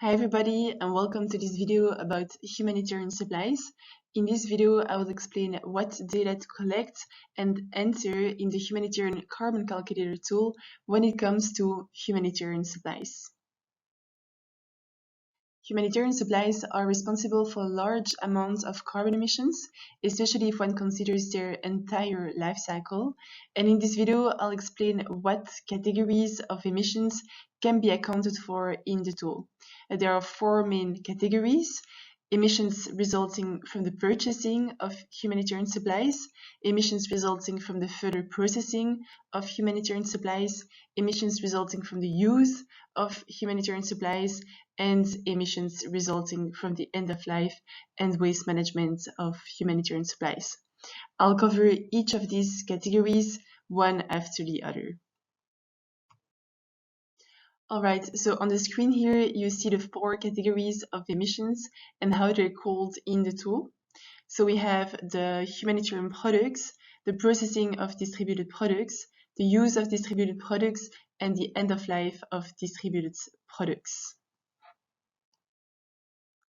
Hi everybody and welcome to this video about humanitarian supplies. In this video I will explain what data to collect and enter in the humanitarian carbon calculator tool when it comes to humanitarian supplies. Humanitarian supplies are responsible for large amounts of carbon emissions, especially if one considers their entire life cycle. And in this video, I'll explain what categories of emissions can be accounted for in the tool. There are four main categories: emissions resulting from the purchasing of humanitarian supplies, emissions resulting from the further processing of humanitarian supplies, emissions resulting from the use of humanitarian supplies, and emissions resulting from the end of life and waste management of humanitarian supplies. I'll cover each of these categories one after the other. Alright, so on the screen here you see the four categories of emissions and how they're called in the tool. So we have the humanitarian products, the processing of distributed products, the use of distributed products, and the end of life of distributed products.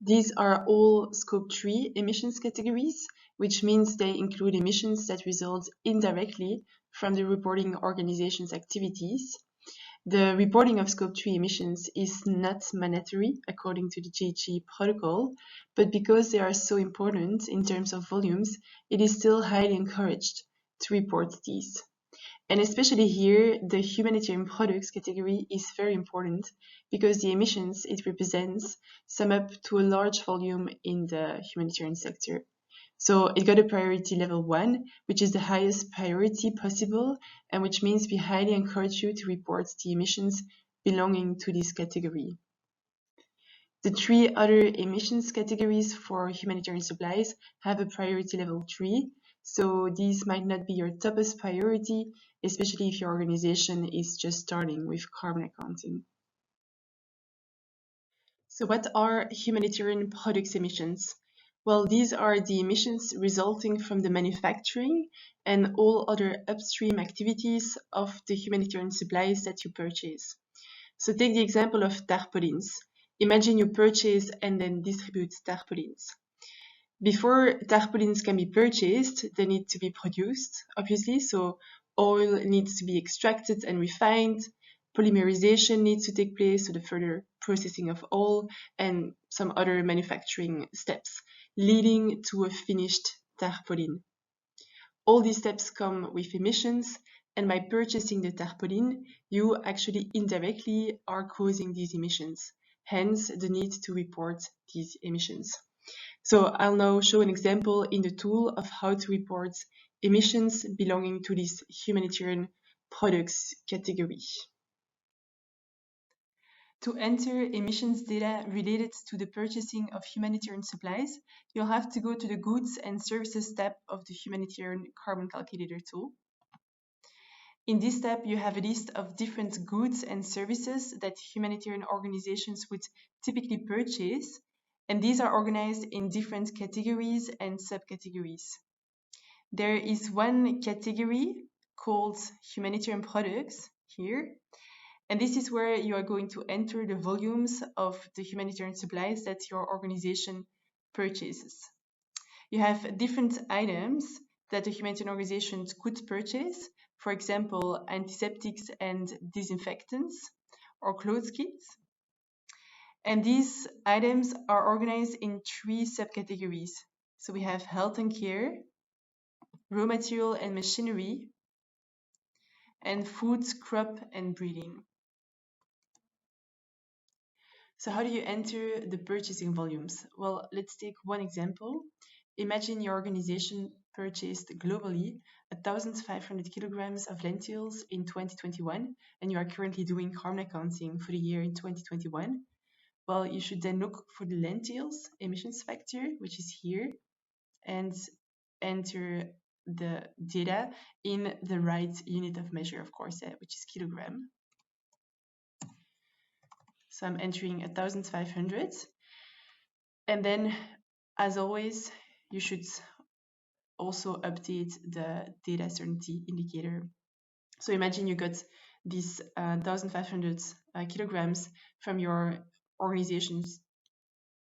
These are all Scope 3 emissions categories, which means they include emissions that result indirectly from the reporting organization's activities. The reporting of Scope 3 emissions is not mandatory according to the GHG protocol, but because they are so important in terms of volumes, it is still highly encouraged to report these. And especially here, the humanitarian products category is very important because the emissions it represents sum up to a large volume in the humanitarian sector. So it got a priority level 1, which is the highest priority possible, and which means we highly encourage you to report the emissions belonging to this category. The three other emissions categories for humanitarian supplies have a priority level 3, so these might not be your topest priority, especially if your organization is just starting with carbon accounting. So what are humanitarian products emissions? Well, these are the emissions resulting from the manufacturing and all other upstream activities of the humanitarian supplies that you purchase. So take the example of tarpaulins. Imagine you purchase and then distribute tarpaulins. Before tarpaulins can be purchased, they need to be produced, obviously. So oil needs to be extracted and refined. Polymerization needs to take place, so the further processing of oil and some other manufacturing steps, leading to a finished tarpaulin. All these steps come with emissions, and by purchasing the tarpaulin, you actually indirectly are causing these emissions, hence the need to report these emissions. So I'll now show an example in the tool of how to report emissions belonging to this humanitarian products category. To enter emissions data related to the purchasing of humanitarian supplies, you'll have to go to the Goods and Services tab of the Humanitarian Carbon Calculator tool. In this tab, you have a list of different goods and services that humanitarian organizations would typically purchase, and these are organized in different categories and subcategories. There is one category called humanitarian products here, and this is where you are going to enter the volumes of the humanitarian supplies that your organization purchases. You have different items that the humanitarian organizations could purchase, for example, antiseptics and disinfectants or clothes kits. And these items are organized in three subcategories. So we have health and care, raw material and machinery, and food, crop, and breeding. So how do you enter the purchasing volumes? Well, let's take one example. Imagine your organization purchased globally 1,500 kilograms of lentils in 2021, and you are currently doing carbon accounting for the year in 2021. Well, you should then look for the lentils emissions factor, which is here, and enter the data in the right unit of measure, of course, which is kilogram. So I'm entering 1,500. And then, as always, you should also update the data certainty indicator. So imagine you got these 1,500 kilograms from your organization's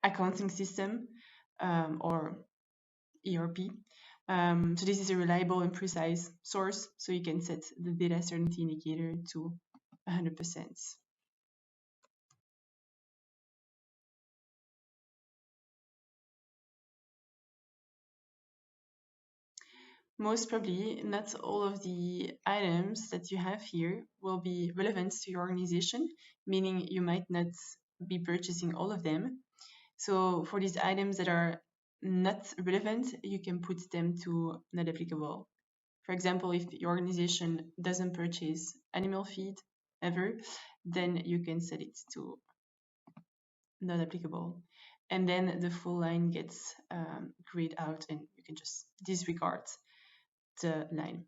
accounting system or ERP. So this is a reliable and precise source, so you can set the data certainty indicator to 100%. Most probably, not all of the items that you have here will be relevant to your organization, meaning you might not be purchasing all of them. So for these items that are not relevant, you can put them to not applicable. For example, if your organization doesn't purchase animal feed ever, then you can set it to not applicable. And then the full line gets grayed out and you can just disregard the line.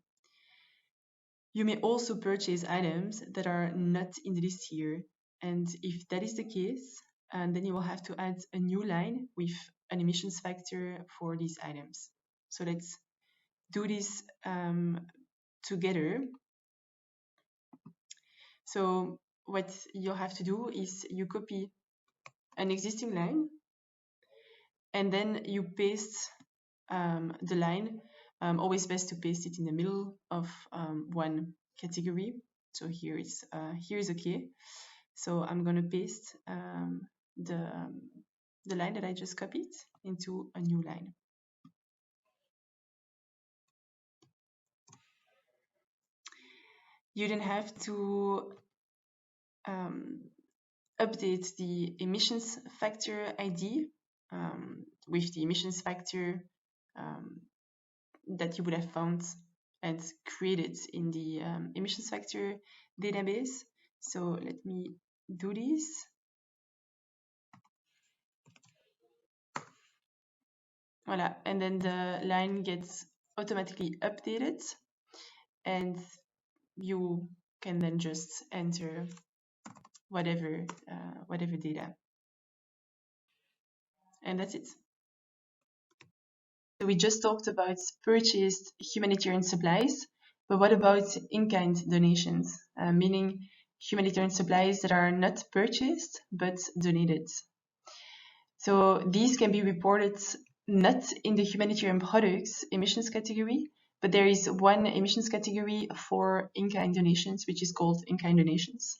You may also purchase items that are not in the list here. And if that is the case, then you will have to add a new line with an emissions factor for these items. So let's do this together. So what you'll have to do is you copy an existing line and then you paste the line. Always best to paste it in the middle of one category. So here is okay. So I'm going to paste the line that I just copied into a new line. You then have to update the emissions factor ID with the emissions factor that you would have found and created in the emissions factor database. So let me do this. Voila, and then the line gets automatically updated and you can then just enter whatever data. And that's it. So we just talked about purchased humanitarian supplies, but what about in-kind donations, meaning humanitarian supplies that are not purchased but donated? So these can be reported not in the humanitarian products emissions category, but there is one emissions category for in-kind donations, which is called in-kind donations.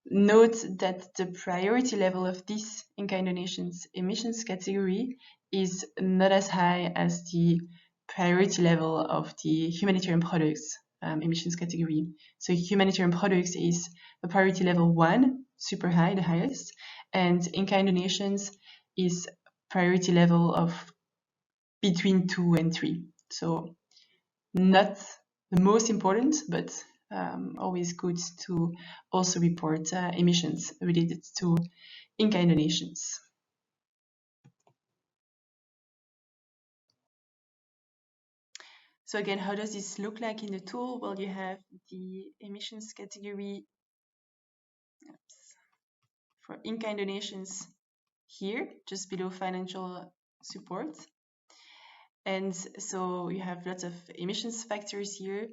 Note that the priority level of this in-kind donations emissions category is not as high as the priority level of the humanitarian products emissions category. So humanitarian products is a priority level 1, super high, the highest, and in-kind donations is priority level of between 2 and 3. So not the most important, but always good to also report emissions related to in-kind donations. So again, how does this look like in the tool? Well, you have the emissions category for in-kind donations here, just below financial support. And so you have lots of emissions factors here,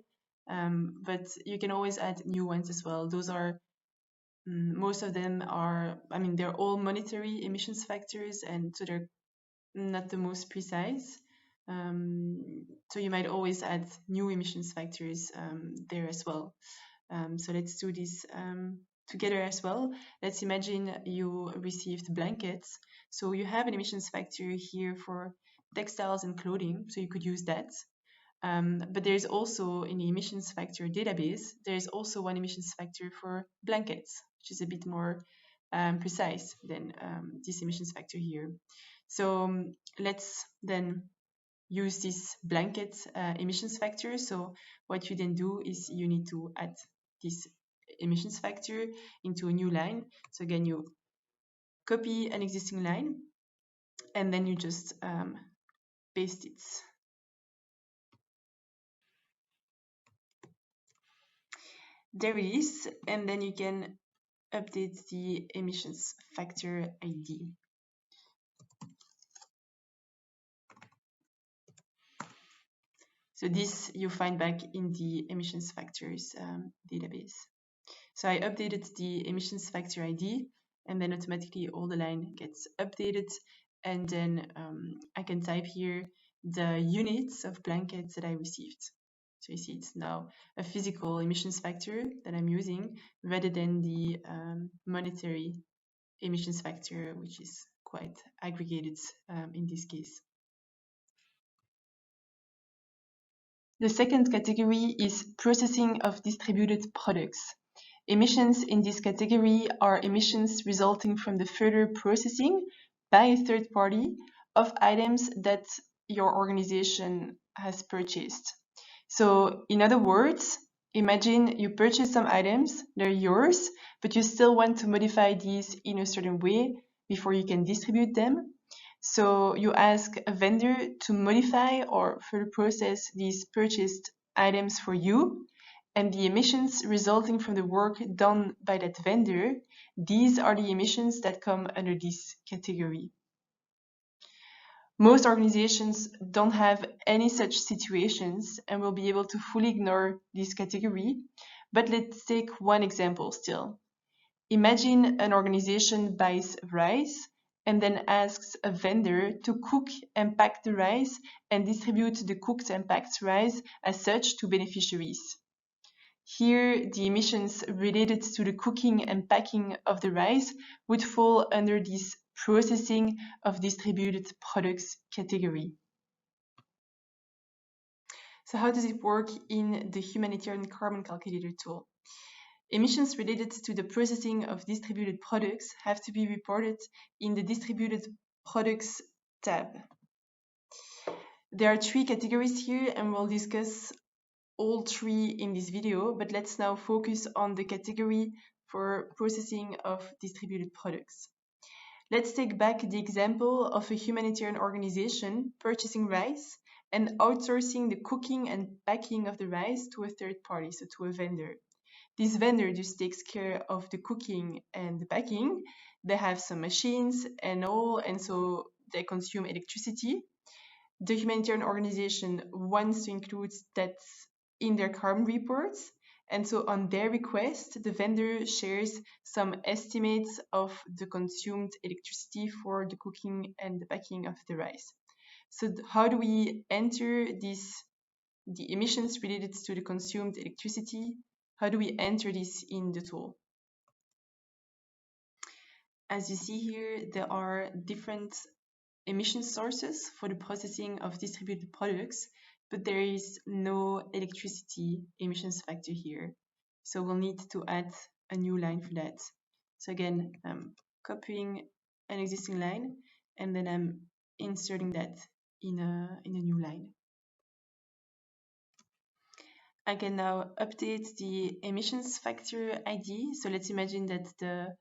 but you can always add new ones as well. Those are most of them are, I mean, they're all monetary emissions factors, and so they're not the most precise. So you might always add new emissions factors there as well. So let's do this together as well. Let's imagine you received blankets. So you have an emissions factor here for textiles and clothing, so you could use that. But there's also in the emissions factor database, there's also one emissions factor for blankets, which is a bit more precise than this emissions factor here. So let's then use this blanket emissions factor. So what you then do is you need to add this emissions factor into a new line. So again, you copy an existing line and then you just paste it. There it is, and then you can update the emissions factor ID. So this you find back in the emissions factors database. So I updated the emissions factor ID. and then automatically all the line gets updated. And then I can type here the units of blankets that I received. So you see it's now a physical emissions factor that I'm using rather than the monetary emissions factor, which is quite aggregated in this case. The second category is processing of distributed products. Emissions in this category are emissions resulting from the further processing by a third party of items that your organization has purchased. So, in other words, imagine you purchase some items, they're yours, but you still want to modify these in a certain way before you can distribute them. So you ask a vendor to modify or further process these purchased items for you, and the emissions resulting from the work done by that vendor, these are the emissions that come under this category. Most organizations don't have any such situations and will be able to fully ignore this category, but let's take one example still. Imagine an organization buys rice and then asks a vendor to cook and pack the rice and distribute the cooked and packed rice as such to beneficiaries. Here, the emissions related to the cooking and packing of the rice would fall under this processing of distributed products category. So how does it work in the Humanitarian Carbon Calculator tool? Emissions related to the processing of distributed products have to be reported in the Distributed Products tab. There are three categories here, and we'll discuss all three in this video, but let's now focus on the category for processing of distributed products. Let's take back the example of a humanitarian organization purchasing rice and outsourcing the cooking and packing of the rice to a third party, so to a vendor. This vendor just takes care of the cooking and the packing. They have some machines and all, and so they consume electricity. The humanitarian organization wants to include that in their carbon reports, and so on their request, the vendor shares some estimates of the consumed electricity for the cooking and the packing of the rice. So how do we enter the emissions related to the consumed electricity? How do we enter this in the tool? As you see here, there are different emission sources for the processing of distributed products, but there is no electricity emissions factor here. So we'll need to add a new line for that. So again, I'm copying an existing line and then I'm inserting that in a new line. I can now update the emissions factor ID. So let's imagine that the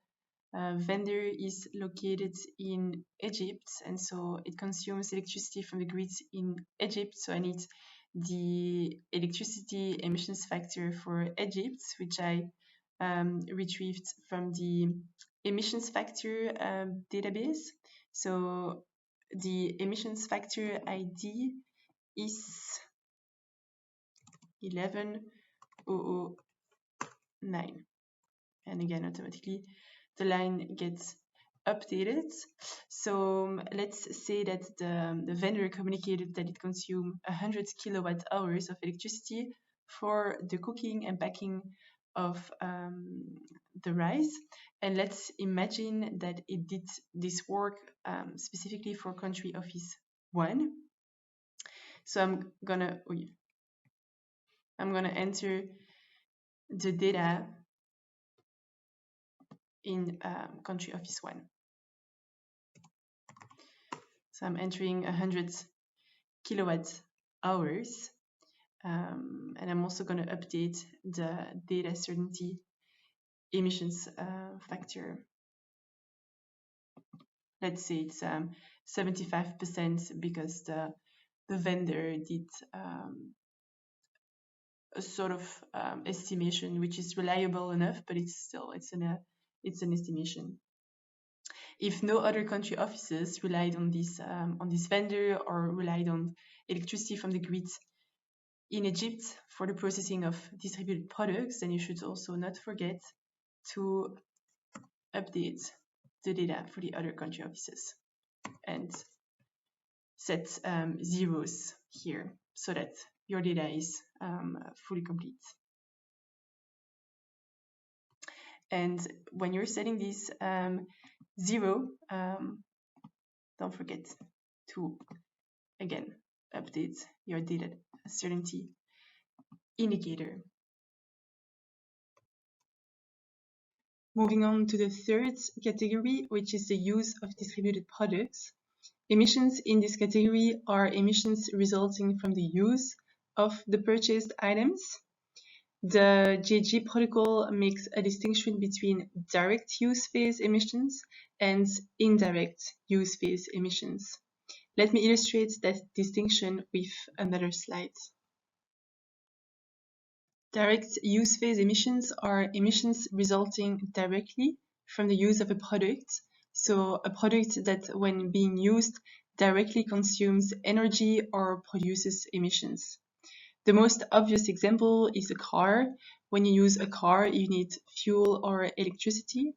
vendor is located in Egypt, and so it consumes electricity from the grid in Egypt. So I need the electricity emissions factor for Egypt, which I retrieved from the emissions factor database. So the emissions factor ID is 11009. And again, automatically the line gets updated. So let's say that the vendor communicated that it consumed 100 kilowatt hours of electricity for the cooking and packing of the rice. And let's imagine that it did this work specifically for country office 1. So I'm gonna enter the data in country office 1. So I'm entering 100 kilowatt hours, and I'm also going to update the data certainty emissions factor. Let's say it's 75% because the vendor did a sort of estimation which is reliable enough, but it's an estimation. If no other country offices relied on this vendor or relied on electricity from the grid in Egypt for the processing of distributed products, then you should also not forget to update the data for the other country offices and set zeros here so that your data is fully complete. And when you're setting this zero, don't forget to, again, update your data certainty indicator. Moving on to the third category, which is the use of distributed products. Emissions in this category are emissions resulting from the use of the purchased items. The GHG protocol makes a distinction between direct use phase emissions and indirect use phase emissions. Let me illustrate that distinction with another slide. Direct use phase emissions are emissions resulting directly from the use of a product. So a product that when being used directly consumes energy or produces emissions. The most obvious example is a car. When you use a car, you need fuel or electricity.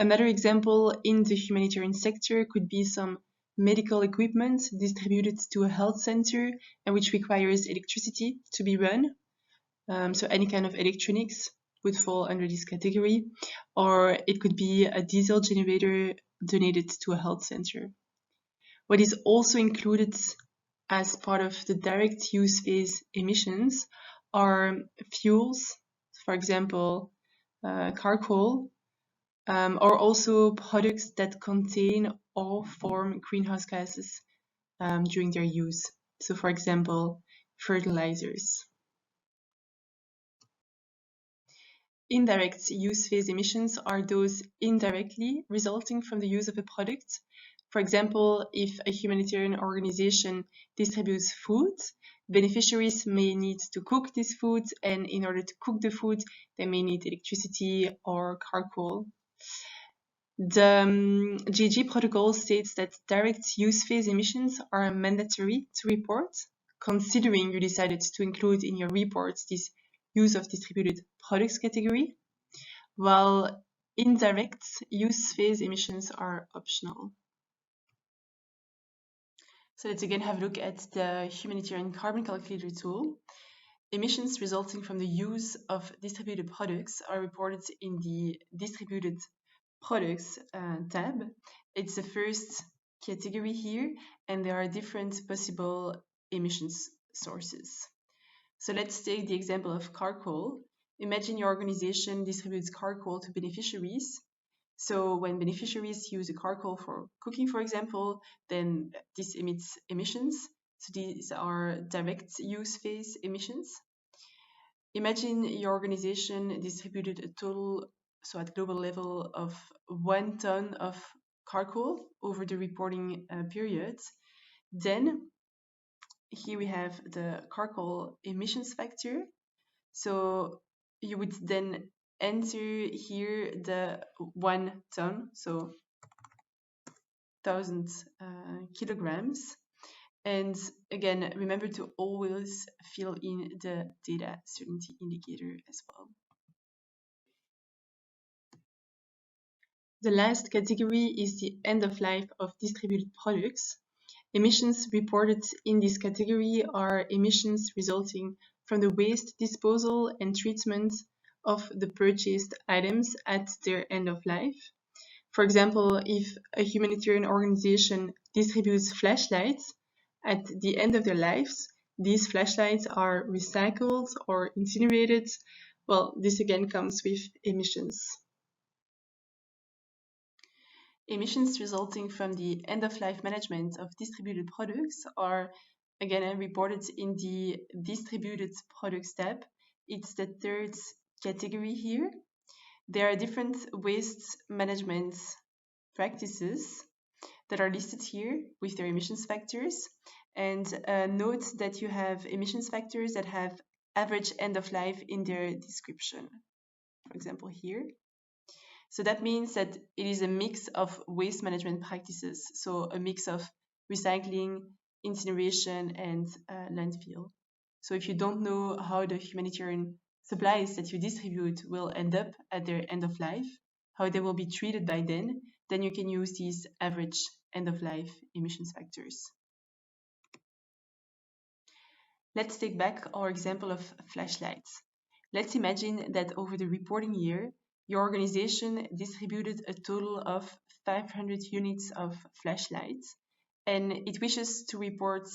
Another example in the humanitarian sector could be some medical equipment distributed to a health center and which requires electricity to be run. So any kind of electronics would fall under this category, or it could be a diesel generator donated to a health center. What is also included as part of the direct use phase emissions are fuels, for example, charcoal, or also products that contain or form greenhouse gases during their use. So for example, fertilizers. Indirect use phase emissions are those indirectly resulting from the use of a product. For example, if a humanitarian organization distributes food, beneficiaries may need to cook this food, and in order to cook the food, they may need electricity or charcoal. The GHG protocol states that direct use phase emissions are mandatory to report, considering you decided to include in your reports this use of distributed products category, while indirect use phase emissions are optional. So let's again have a look at the Humanitarian Carbon Calculator tool. Emissions resulting from the use of distributed products are reported in the Distributed Products tab. It's the first category here, and there are different possible emissions sources. So let's take the example of charcoal. Imagine your organization distributes charcoal to beneficiaries. So when beneficiaries use the charcoal for cooking, for example, then this emits emissions. So these are direct use phase emissions. Imagine your organization distributed a total, so at global level, of 1 ton of charcoal over the reporting period. Then here we have the charcoal emissions factor. So you would then enter here the 1 ton, so 1000 kilograms. And again, remember to always fill in the data certainty indicator as well. The last category is the end of life of distributed products. Emissions reported in this category are emissions resulting from the waste disposal and treatment of the purchased items at their end of life. For example, if a humanitarian organization distributes flashlights at the end of their lives, these flashlights are recycled or incinerated. Well, this again comes with emissions. Emissions resulting from the end-of-life management of distributed products are again reported in the Distributed Products tab. It's the third category here. There are different waste management practices that are listed here with their emissions factors. And note that you have emissions factors that have average end of life in their description. For example, here. So that means that it is a mix of waste management practices. So a mix of recycling, incineration, and landfill. So if you don't know how the humanitarian supplies that you distribute will end up at their end of life, how they will be treated by then, then you can use these average end-of-life emissions factors. Let's take back our example of flashlights. Let's imagine that over the reporting year, your organization distributed a total of 500 units of flashlights, and it wishes to report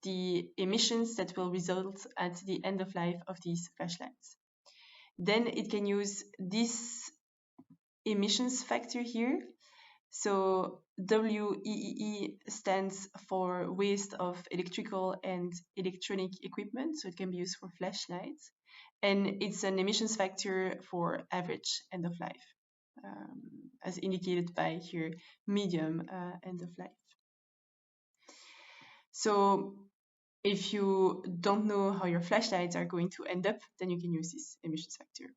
the emissions that will result at the end of life of these flashlights. Then it can use this emissions factor here. So WEEE stands for waste of electrical and electronic equipment, so it can be used for flashlights. And it's an emissions factor for average end of life, as indicated by here, medium end of life. So if you don't know how your flashlights are going to end up, then you can use this emissions factor.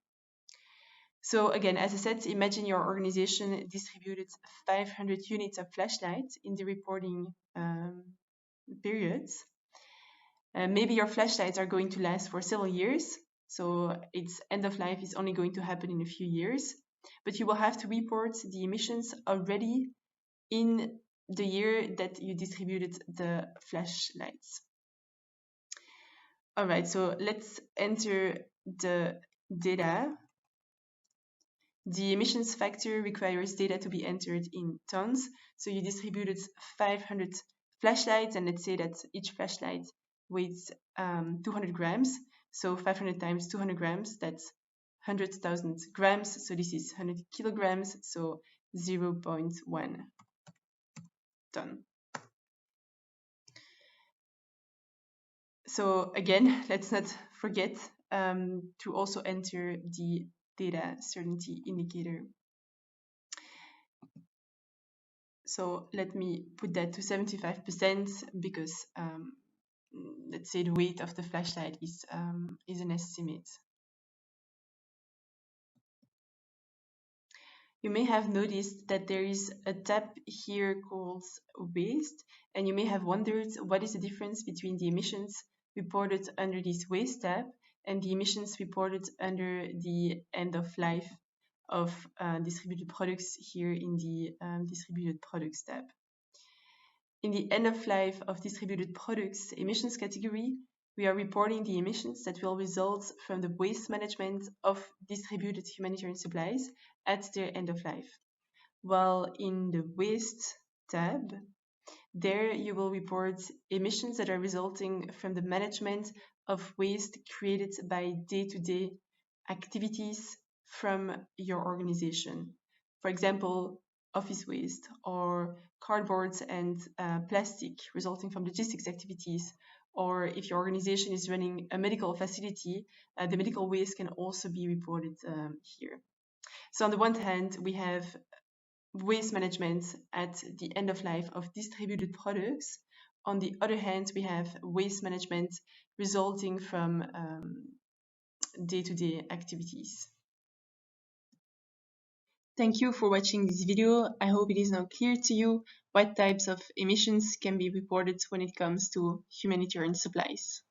So again, as I said, imagine your organization distributed 500 units of flashlights in the reporting periods. Maybe your flashlights are going to last for several years, so its end of life is only going to happen in a few years, but you will have to report the emissions already in the year that you distributed the flashlights. All right, so let's enter the data. The emissions factor requires data to be entered in tons. So you distributed 500 flashlights, and let's say that each flashlight weighs 200 grams. So 500 times 200 grams, that's 100,000 grams. So this is 100 kilograms, so 0.1 ton. So again, let's not forget to also enter the data certainty indicator. So let me put that to 75% because let's say the weight of the flashlight is an estimate. You may have noticed that there is a tab here called waste, and you may have wondered what is the difference between the emissions reported under this waste tab and the emissions reported under the end of life of distributed products here in the distributed products tab. In the end of life of distributed products emissions category, we are reporting the emissions that will result from the waste management of distributed humanitarian supplies at their end of life. While in the waste tab, there you will report emissions that are resulting from the management of waste created by day-to-day activities from your organization. For example, office waste or cardboard and plastic resulting from logistics activities, or if your organization is running a medical facility, the medical waste can also be reported here. So on the one hand, we have waste management at the end of life of distributed products. On the other hand, we have waste management resulting from day-to-day activities. Thank you for watching this video. I hope it is now clear to you what types of emissions can be reported when it comes to humanitarian supplies.